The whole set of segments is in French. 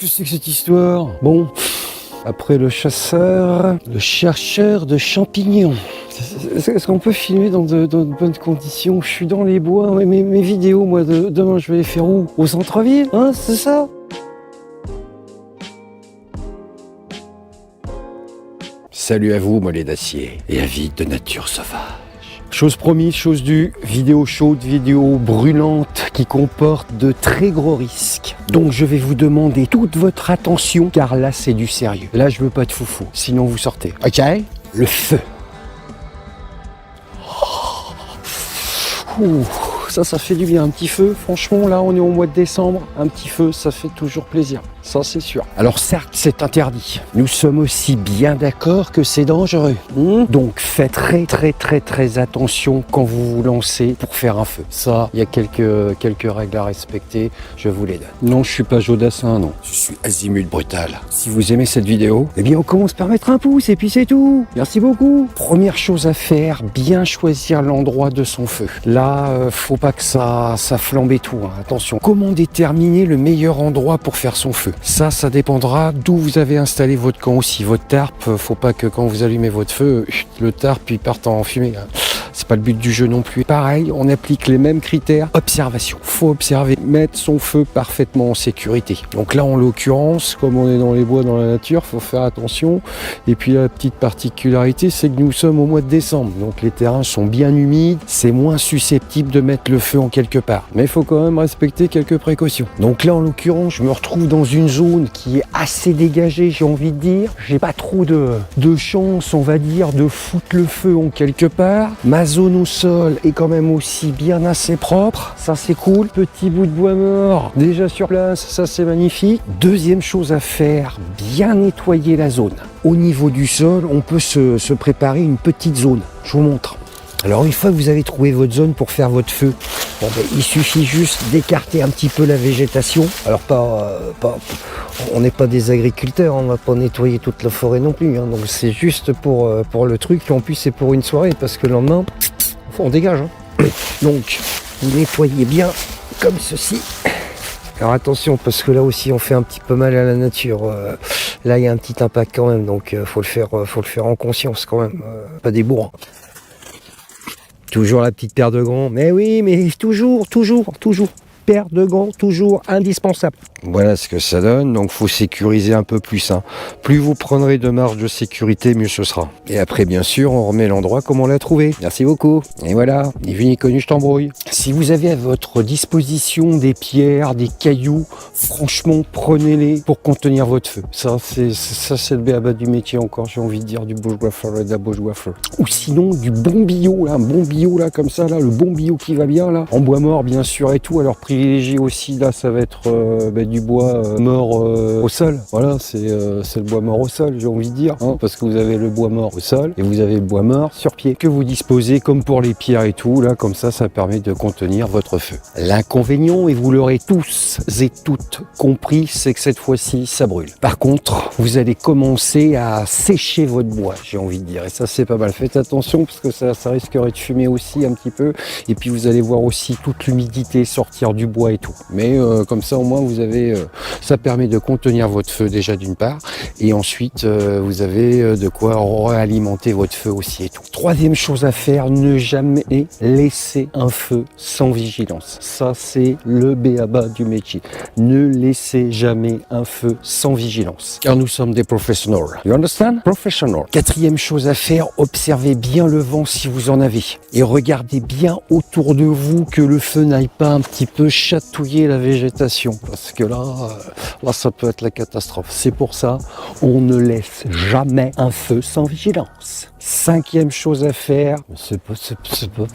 que c'est que cette histoire? Bon, après le chasseur, le chercheur de champignons. Est-ce qu'on peut filmer dans de bonnes conditions? Je suis dans les bois, mes vidéos, moi, demain, je vais les faire où? Au centre-ville, hein, c'est ça? Salut à vous, mollets d'acier et avides de nature sauvage. Chose promise, chose due, vidéo chaude, vidéo brûlante qui comporte de très gros risques. Donc je vais vous demander toute votre attention car là c'est du sérieux. Là je veux pas de foufou, sinon vous sortez. Ok? Le feu. Ouh, ça fait du bien, un petit feu. Franchement là on est au mois de décembre, un petit feu ça fait toujours plaisir. Ça c'est sûr. Alors certes c'est interdit. Nous sommes aussi bien d'accord que c'est dangereux. Donc faites très attention quand vous vous lancez pour faire un feu. Ça, il y a quelques règles à respecter, je vous les donne. Non, je suis pas Jodassin, non. Je suis Azimut Brutal. Si vous aimez cette vidéo, eh bien on commence par mettre un pouce et puis c'est tout. Merci beaucoup. Première chose à faire, bien choisir l'endroit de son feu. Là, faut pas que ça flambe et tout. Hein. Attention. Comment déterminer le meilleur endroit pour faire son feu? Ça dépendra d'où vous avez installé votre camp aussi. Votre tarp, faut pas que quand vous allumez votre feu, le tarp il parte en fumée. Hein. C'est pas le but du jeu non plus. Pareil, on applique les mêmes critères. Observation. Faut observer, mettre son feu parfaitement en sécurité. Donc là, en l'occurrence, comme on est dans les bois, dans la nature, faut faire attention. Et puis la petite particularité, c'est que nous sommes au mois de décembre. Donc les terrains sont bien humides. C'est moins susceptible de mettre le feu en quelque part. Mais il faut quand même respecter quelques précautions. Donc là, en l'occurrence, je me retrouve dans une zone qui est assez dégagée, j'ai envie de dire. J'ai pas trop de chance, on va dire, de foutre le feu en quelque part. Ma zone au sol est quand même aussi bien assez propre, ça c'est cool. Petit bout de bois mort déjà sur place, ça c'est magnifique. Deuxième chose à faire, bien nettoyer la zone. Au niveau du sol, on peut se préparer une petite zone. Je vous montre. Alors une fois que vous avez trouvé votre zone pour faire votre feu, bon, ben, il suffit juste d'écarter un petit peu la végétation. Alors on n'est pas des agriculteurs, on va pas nettoyer toute la forêt non plus. Hein. Donc c'est juste pour le truc. Et en plus c'est pour une soirée parce que le lendemain, on dégage. Hein. Donc vous nettoyez bien comme ceci. Alors attention parce que là aussi on fait un petit peu mal à la nature. Là il y a un petit impact quand même, donc faut le faire en conscience quand même. Pas des bourrins. Toujours la petite paire de gants. Mais oui, mais toujours. Paire de gants, toujours indispensable. Voilà ce que ça donne, donc faut sécuriser un peu plus. Hein. Plus vous prendrez de marge de sécurité, mieux ce sera. Et après, bien sûr, on remet l'endroit comme on l'a trouvé. Merci beaucoup. Et voilà, ni vu ni connu, je t'embrouille. Si vous avez à votre disposition des pierres, des cailloux, franchement, prenez-les pour contenir votre feu. Ça, c'est le b.a.-ba du métier encore, j'ai envie de dire, du bushwaffer et de la bushwaffer. Ou sinon, du bon bio, là, un bon bio, là, comme ça, là, le bon bio qui va bien, là. En bois mort, bien sûr, et tout. Alors, privilégié aussi, là, ça va être du bois mort au sol. Voilà, c'est le bois mort au sol, j'ai envie de dire, hein, parce que vous avez le bois mort au sol et vous avez le bois mort sur pied que vous disposez comme pour les pierres et tout. Là, comme ça permet de contenir votre feu. L'inconvénient, et vous l'aurez tous et toutes compris, c'est que cette fois-ci, ça brûle. Par contre, vous allez commencer à sécher votre bois, j'ai envie de dire, et ça, c'est pas mal. Faites attention parce que ça risquerait de fumer aussi un petit peu, et puis vous allez voir aussi toute l'humidité sortir du bois et tout. Mais comme ça, au moins, vous avez, ça permet de contenir votre feu déjà d'une part, et ensuite, vous avez de quoi réalimenter votre feu aussi et tout. Troisième chose à faire, ne jamais laisser un feu sans vigilance. Ça, c'est le b.a.-ba du métier. Ne laissez jamais un feu sans vigilance, car nous sommes des professionnels. You understand? Professional. Quatrième chose à faire, observez bien le vent si vous en avez, et regardez bien autour de vous que le feu n'aille pas un petit peu chatouiller la végétation, parce que là ça peut être la catastrophe. C'est pour ça, on ne laisse jamais un feu sans vigilance. Cinquième chose à faire, c'est pas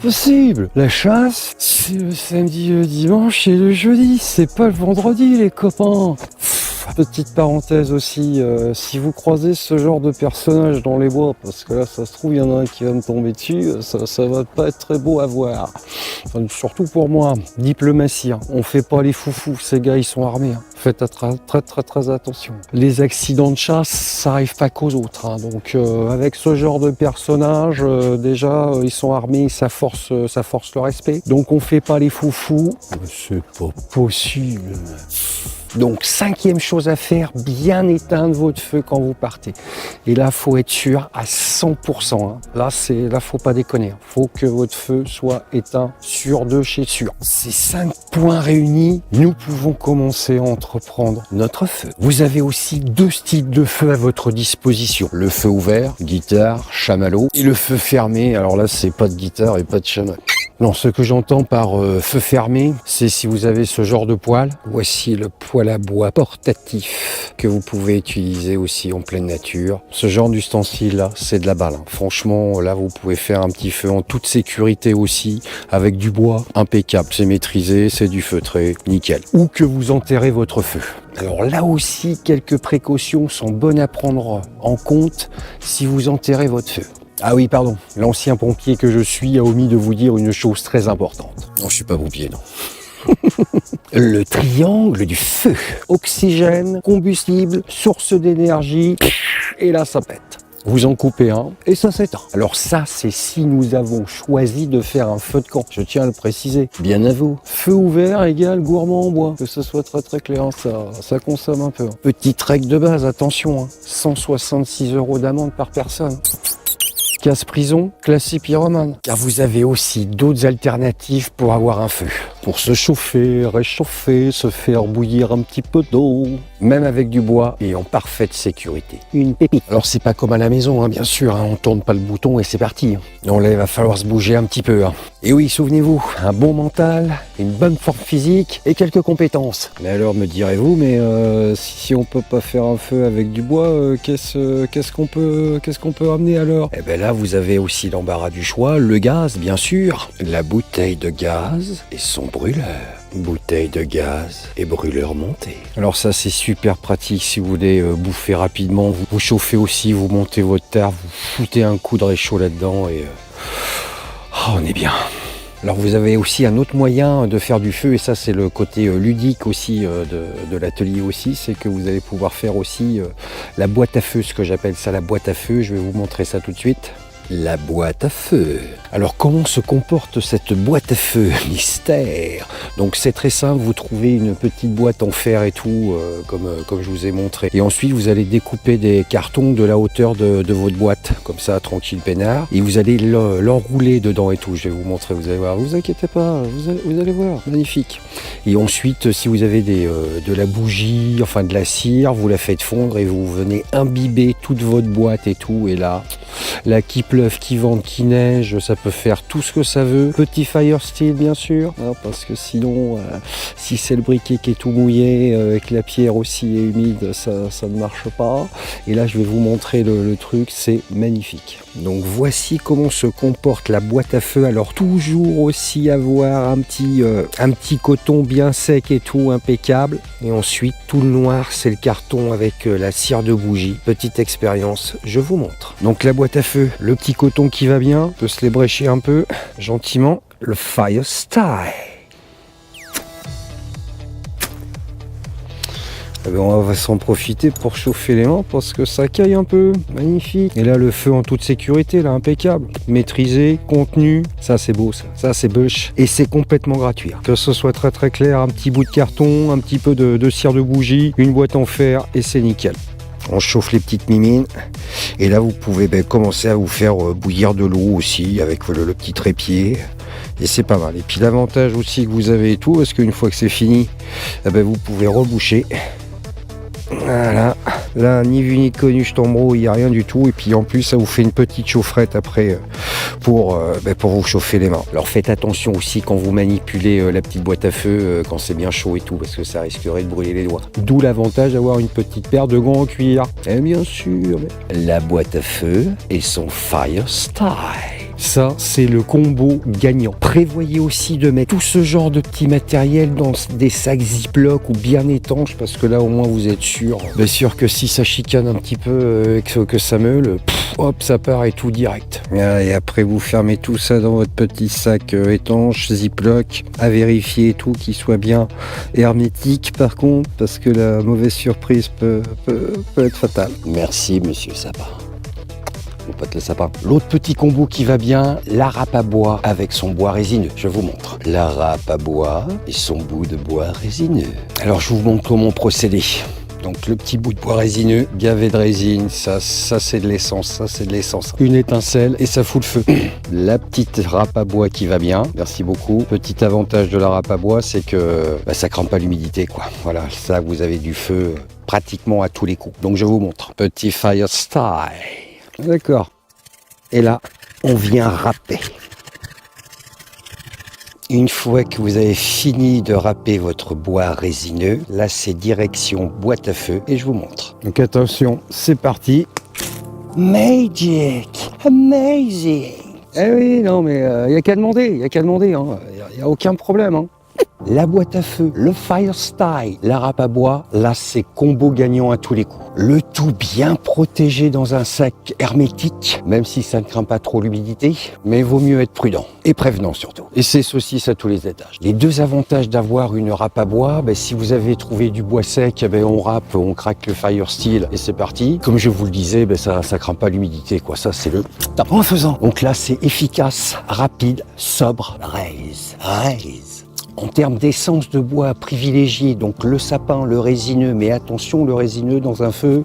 possible. La chasse, c'est le samedi, le dimanche et le jeudi, c'est pas le vendredi, les copains. Petite parenthèse aussi, si vous croisez ce genre de personnage dans les bois, parce que là ça se trouve il y en a un qui va me tomber dessus, ça va pas être très beau à voir. Enfin, surtout pour moi, diplomatie, hein. On fait pas les foufous, ces gars ils sont armés. Hein. Faites très attention. Les accidents de chasse, ça arrive pas qu'aux autres. Hein. Donc avec ce genre de personnage, déjà ils sont armés, ça force le respect. Donc on fait pas les foufous. C'est pas possible. Donc 5e chose à faire, bien éteindre votre feu quand vous partez. Et là, faut être sûr à 100%. Hein. Là, faut pas déconner. Faut que votre feu soit éteint sûr de chez sûr. Ces 5 points réunis, nous pouvons commencer à entreprendre notre feu. Vous avez aussi 2 styles de feu à votre disposition. Le feu ouvert, guitare, chamallow, et le feu fermé. Alors là, c'est pas de guitare et pas de chamallow. Non, ce que j'entends par feu fermé, c'est si vous avez ce genre de poêle. Voici le poêle à bois portatif que vous pouvez utiliser aussi en pleine nature. Ce genre d'ustensile-là, c'est de la balle. Hein. Franchement, là, vous pouvez faire un petit feu en toute sécurité aussi, avec du bois impeccable. C'est maîtrisé, c'est du feutré, nickel. Ou que vous enterrez votre feu. Alors là aussi, quelques précautions sont bonnes à prendre en compte si vous enterrez votre feu. Ah oui, pardon, l'ancien pompier que je suis a omis de vous dire une chose très importante. Non, je suis pas pompier, non. Le triangle du feu. Oxygène, combustible, source d'énergie, et là ça pète. Vous en coupez un et ça s'éteint. Alors ça, c'est si nous avons choisi de faire un feu de camp. Je tiens à le préciser. Bien à vous. Feu ouvert égale gourmand en bois. Que ce soit très très clair, hein, ça consomme un peu. Hein. Petite règle de base, attention. Hein, 166 € d'amende par personne. Casse-prison, classé pyromane. Car vous avez aussi d'autres alternatives pour avoir un feu. Pour se chauffer, réchauffer, se faire bouillir un petit peu d'eau. Même avec du bois et en parfaite sécurité. Une pépite. Alors c'est pas comme à la maison, hein, bien sûr. Hein, on tourne pas le bouton et c'est parti. Hein. Non, là il va falloir se bouger un petit peu. Hein. Et oui, souvenez-vous, un bon mental, une bonne forme physique et quelques compétences. Mais alors me direz-vous, mais si on peut pas faire un feu avec du bois, qu'est-ce qu'on peut ramener alors? Eh ben là, vous avez aussi l'embarras du choix, le gaz, bien sûr, la bouteille de gaz et son brûleur. Bouteille de gaz et brûleur monté. Alors ça, c'est super pratique si vous voulez bouffer rapidement. Vous chauffez aussi, vous montez votre terre, vous foutez un coup de réchaud là-dedans et on est bien. Alors vous avez aussi un autre moyen de faire du feu, et ça c'est le côté ludique aussi de l'atelier aussi, c'est que vous allez pouvoir faire aussi la boîte à feu, ce que j'appelle ça la boîte à feu. Je vais vous montrer ça tout de suite. La boîte à feu. Alors comment se comporte cette boîte à feu? Mystère. Donc c'est très simple, vous trouvez une petite boîte en fer et tout, comme je vous ai montré. Et ensuite vous allez découper des cartons de la hauteur de votre boîte, comme ça, tranquille peinard. Et vous allez l'enrouler dedans et tout. Je vais vous montrer, vous allez voir. Vous inquiétez pas, vous allez voir, magnifique. Et ensuite, si vous avez de la bougie, enfin de la cire, vous la faites fondre et vous venez imbiber toute votre boîte et tout. Et là qui pleuve, qui vente, qui neige, ça peut faire tout ce que ça veut. Petit fire steel bien sûr, hein, parce que sinon, si c'est le briquet qui est tout mouillé, et que la pierre aussi est humide, ça ne marche pas. Et là, je vais vous montrer le truc, c'est magnifique. Donc voici comment se comporte la boîte à feu. Alors toujours aussi avoir un petit coton bien sec et tout, impeccable. Et ensuite, tout le noir, c'est le carton avec la cire de bougie. Petite expérience, je vous montre. Donc la boîte à feu, le petit coton qui va bien, peut se les brécher un peu, gentiment. Le fire style. Eh ben on va s'en profiter pour chauffer les mains parce que ça caille un peu. Magnifique. Et là, le feu en toute sécurité, là, impeccable. Maîtrisé, contenu. Ça, c'est beau, ça. Ça, c'est bush. Et c'est complètement gratuit. Que ce soit très très clair, un petit bout de carton, un petit peu de cire de bougie, une boîte en fer et c'est nickel. On chauffe les petites mimines et là vous pouvez commencer à vous faire bouillir de l'eau aussi avec le petit trépied et c'est pas mal. Et puis l'avantage aussi que vous avez et tout, parce qu'une fois que c'est fini, vous pouvez reboucher. Voilà, là ni vu ni connu, je t'embrouille, il n'y a rien du tout. Et puis en plus ça vous fait une petite chaufferette après pour vous chauffer les mains. Alors faites attention aussi quand vous manipulez la petite boîte à feu quand c'est bien chaud et tout, parce que ça risquerait de brûler les doigts. D'où l'avantage d'avoir une petite paire de gants en cuir. Et bien sûr, la boîte à feu et son fire style. Ça, c'est le combo gagnant. Prévoyez aussi de mettre tout ce genre de petits matériel dans des sacs Ziploc ou bien étanches, parce que là, au moins, vous êtes sûr. Bien sûr que si ça chicane un petit peu, que ça meule, hop, ça part et tout direct. Et après, vous fermez tout ça dans votre petit sac étanche, Ziploc, à vérifier tout, qu'il soit bien hermétique, par contre, parce que la mauvaise surprise peut être fatale. Merci, monsieur Sapin. mon pote le sapin. L'autre petit combo qui va bien, la râpe à bois avec son bois résineux. Je vous montre. La râpe à bois et son bout de bois résineux. Alors je vous montre comment procéder. Donc le petit bout de bois résineux, gavé de résine, ça c'est de l'essence, ça c'est de l'essence. Une étincelle et ça fout le feu. La petite râpe à bois qui va bien, merci beaucoup. Petit avantage de la râpe à bois, c'est que ça crame pas l'humidité, quoi. Voilà, ça vous avez du feu pratiquement à tous les coups. Donc je vous montre. Petit fire style. D'accord. Et là, on vient râper. Une fois que vous avez fini de râper votre bois résineux, là c'est direction boîte à feu et je vous montre. Donc attention, c'est parti. Magic! Amazing! Eh oui, non mais il n'y a qu'à demander, il n'y a qu'à demander, il n'y a aucun problème. Hein. La boîte à feu, le fire style, la râpe à bois, là c'est combo gagnant à tous les coups. Le tout bien protégé dans un sac hermétique, même si ça ne craint pas trop l'humidité, mais vaut mieux être prudent et prévenant surtout. Et c'est saucisse à tous les étages. Les deux avantages d'avoir une râpe à bois, si vous avez trouvé du bois sec, on râpe, on craque le fire steel et c'est parti. Comme je vous le disais, ça craint pas l'humidité, quoi. Ça c'est le top en faisant. Donc là c'est efficace, rapide, sobre, raise. En termes d'essence de bois privilégié, donc le sapin, le résineux, mais attention, le résineux dans un feu,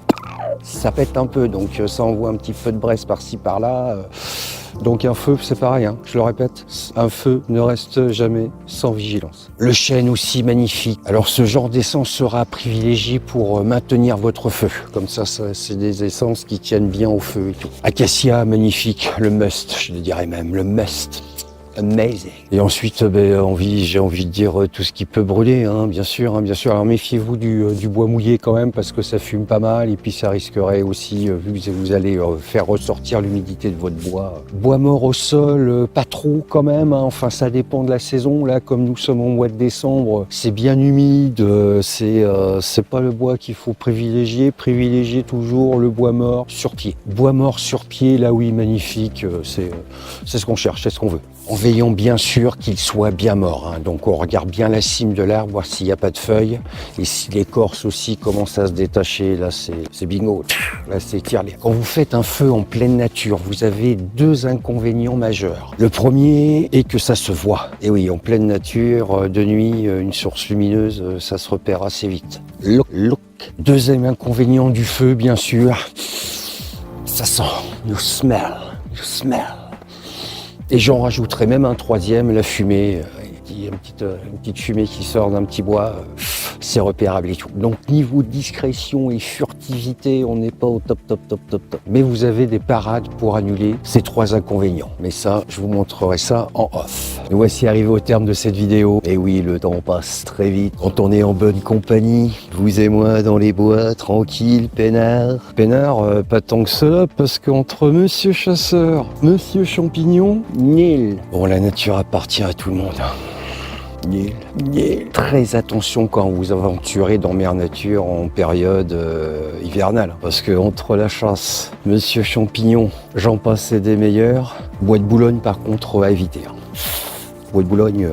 ça pète un peu, donc ça envoie un petit feu de braise par-ci, par-là. Donc un feu, c'est pareil, hein, je le répète, un feu ne reste jamais sans vigilance. Le chêne aussi magnifique. Alors ce genre d'essence sera privilégié pour maintenir votre feu. Comme ça c'est des essences qui tiennent bien au feu et tout. Acacia, magnifique, le must, je le dirais même, le must. Amazing. Et ensuite, j'ai envie de dire tout ce qui peut brûler, hein, bien sûr. Alors méfiez-vous du bois mouillé quand même, parce que ça fume pas mal, et puis ça risquerait aussi, vu que vous allez faire ressortir l'humidité de votre bois. Bois mort au sol, pas trop quand même, hein. Enfin ça dépend de la saison. Là, comme nous sommes au mois de décembre, c'est bien humide, c'est pas le bois qu'il faut privilégier. Privilégiez toujours le bois mort sur pied. Bois mort sur pied, là oui, magnifique, c'est ce qu'on cherche, c'est ce qu'on veut. En veillant bien sûr qu'il soit bien mort, hein. Donc on regarde bien la cime de l'arbre, voir s'il n'y a pas de feuilles. Et si l'écorce aussi commence à se détacher, là c'est bingo, là c'est tire-les. Quand vous faites un feu en pleine nature, vous avez deux inconvénients majeurs. Le premier est que ça se voit. Et oui, en pleine nature, de nuit, une source lumineuse, ça se repère assez vite. Look. Deuxième inconvénient du feu, bien sûr, ça sent. You smell. Et j'en rajouterai même un troisième, la fumée, une petite fumée qui sort d'un petit bois, c'est repérable et tout. Donc niveau discrétion et furtivité, on n'est pas au top. Mais vous avez des parades pour annuler ces trois inconvénients. Mais ça, je vous montrerai ça en off. Nous voici arrivés au terme de cette vidéo. Et oui, le temps passe très vite quand on est en bonne compagnie. Vous et moi dans les bois, tranquille, peinard. Peinard, pas tant que cela, parce qu'entre Monsieur Chasseur, Monsieur Champignon, nul. Bon, la nature appartient à tout le monde. Nul. Très attention quand vous aventurez dans Mère Nature en période hivernale. Parce que entre la chasse, Monsieur Champignon, j'en passe des meilleurs. Bois de Boulogne, par contre, à éviter. Bois de Boulogne.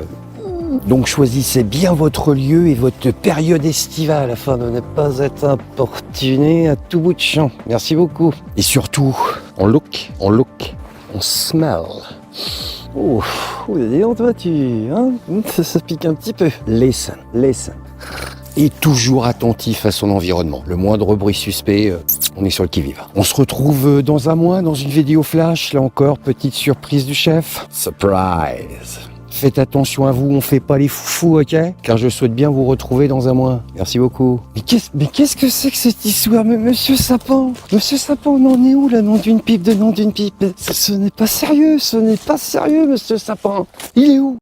Donc choisissez bien votre lieu et votre période estivale afin de ne pas être importuné à tout bout de champ. Merci beaucoup. Et surtout, on look, on smell. Oh, dis donc toi, ça pique un petit peu. Listen. Et toujours attentif à son environnement. Le moindre bruit suspect, on est sur le qui-vive. On se retrouve dans un mois, dans une vidéo flash. Là encore, petite surprise du chef. Surprise. Faites attention à vous, on fait pas les foufous, ok? Car je souhaite bien vous retrouver dans un mois. Merci beaucoup. Mais qu'est-ce que c'est que cette histoire? Mais Monsieur Sapin, on en est où là, nom d'une pipe? Ce n'est pas sérieux, Monsieur Sapin. Il est où?